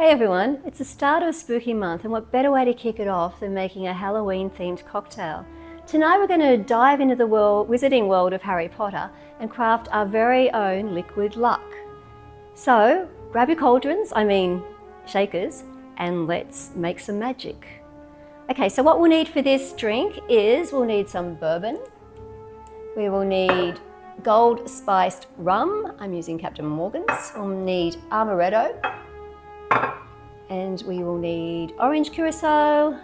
Hey everyone, it's the start of a spooky month, and what better way to kick it off than making a Halloween themed cocktail. Tonight we're going to dive into the wizarding world of Harry Potter and craft our very own liquid luck. So grab your cauldrons, shakers, and let's make some magic. Okay, so what we'll need for this drink is we'll need some bourbon, we will need gold spiced rum, I'm using Captain Morgan's, we'll need amaretto, and we will need orange curacao,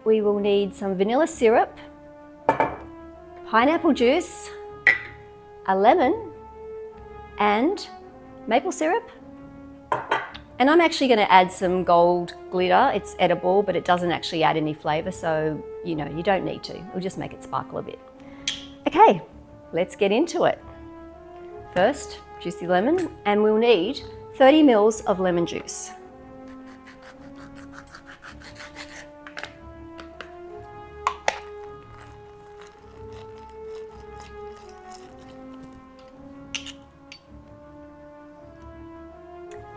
we will need some vanilla syrup, pineapple juice, a lemon, and maple syrup. And I'm actually going to add some gold glitter. It's edible, but it doesn't actually add any flavour, so you don't need to. It'll just make it sparkle a bit. Okay, let's get into it. First, juicy lemon, and we'll need 30 ml of lemon juice.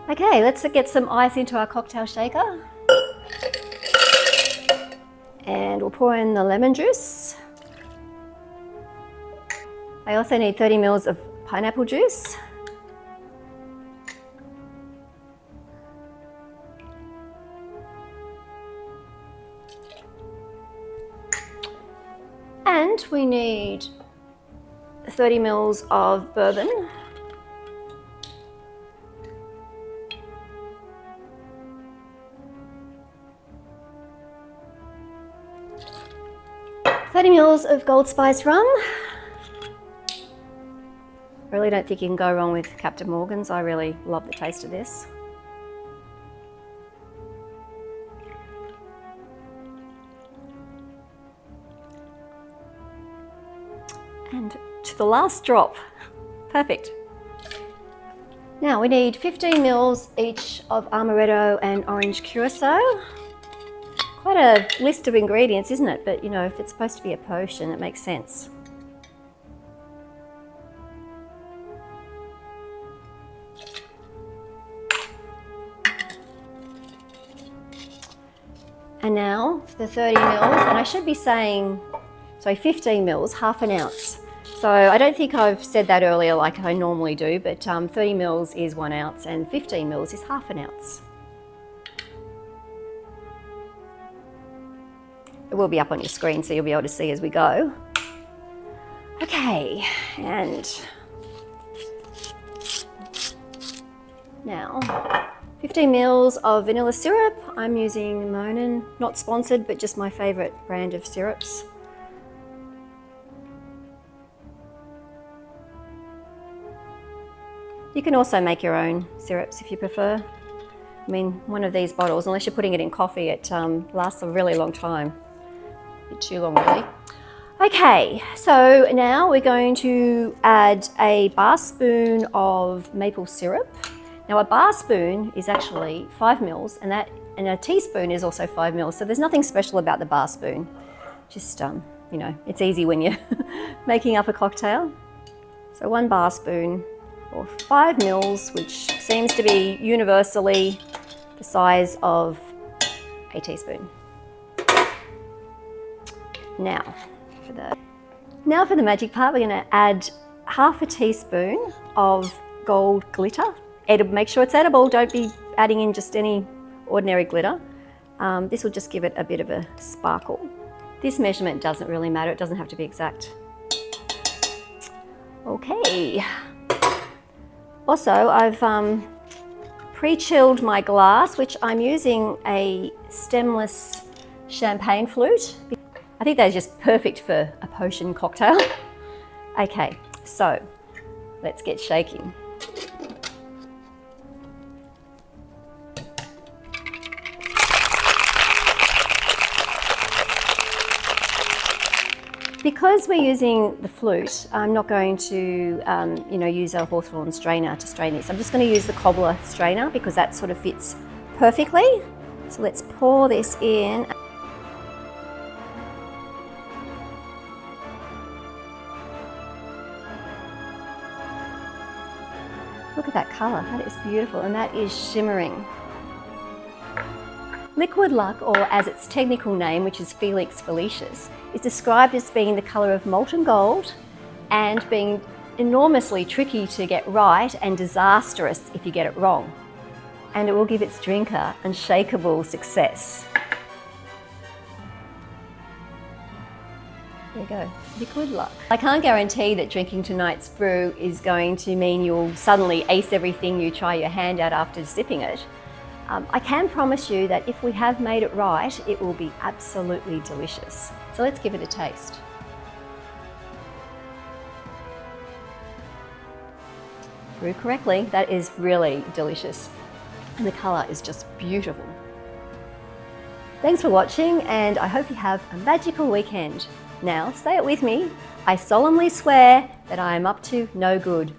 Okay, let's get some ice into our cocktail shaker. And we'll pour in the lemon juice. I also need 30 ml of pineapple juice. And we need 30 ml of bourbon. $30 ml of gold spice rum. I really don't think you can go wrong with Captain Morgan's. I really love the taste of this. And to the last drop. Perfect. Now we need 15 ml each of amaretto and orange curacao. Quite a list of ingredients, isn't it? But if it's supposed to be a potion, it makes sense. And now for the 30 ml, and I should be saying, 15 ml, half an ounce. So I don't think I've said that earlier like I normally do, but 30 ml is 1 ounce and 15 ml is half an ounce. It will be up on your screen so you'll be able to see as we go. Okay, and now 15 ml of vanilla syrup. I'm using Monin, not sponsored, but just my favourite brand of syrups. You can also make your own syrups if you prefer. One of these bottles, unless you're putting it in coffee, it lasts a really long time. A bit too long, really. Okay, so now we're going to add a bar spoon of maple syrup. Now a bar spoon is actually 5 ml, and a teaspoon is also 5 ml, so there's nothing special about the bar spoon. Just, it's easy when you're making up a cocktail. So 1 bar spoon, or 5 ml, which seems to be universally the size of a teaspoon. Now for the magic part, we're going to add half a teaspoon of gold glitter. Make sure it's edible, don't be adding in just any ordinary glitter. This will just give it a bit of a sparkle. This measurement doesn't really matter, it doesn't have to be exact. Okay. Also, I've pre-chilled my glass, which I'm using a stemless champagne flute. I think they're just perfect for a potion cocktail. Okay, so let's get shaking. Because we're using the flute, I'm not going to use a Hawthorn strainer to strain this. I'm just going to use the cobbler strainer because that sort of fits perfectly. So let's pour this in. Look at that colour, that is beautiful, and that is shimmering. Liquid luck, or as its technical name, which is Felix Felicis, is described as being the colour of molten gold and being enormously tricky to get right and disastrous if you get it wrong. And it will give its drinker unshakable success. There you go, liquid luck. I can't guarantee that drinking tonight's brew is going to mean you'll suddenly ace everything you try your hand at after sipping it. I can promise you that if we have made it right, it will be absolutely delicious. So let's give it a taste. Brew correctly, that is really delicious. And the colour is just beautiful. Thanks for watching, and I hope you have a magical weekend. Now, say it with me. I solemnly swear that I am up to no good.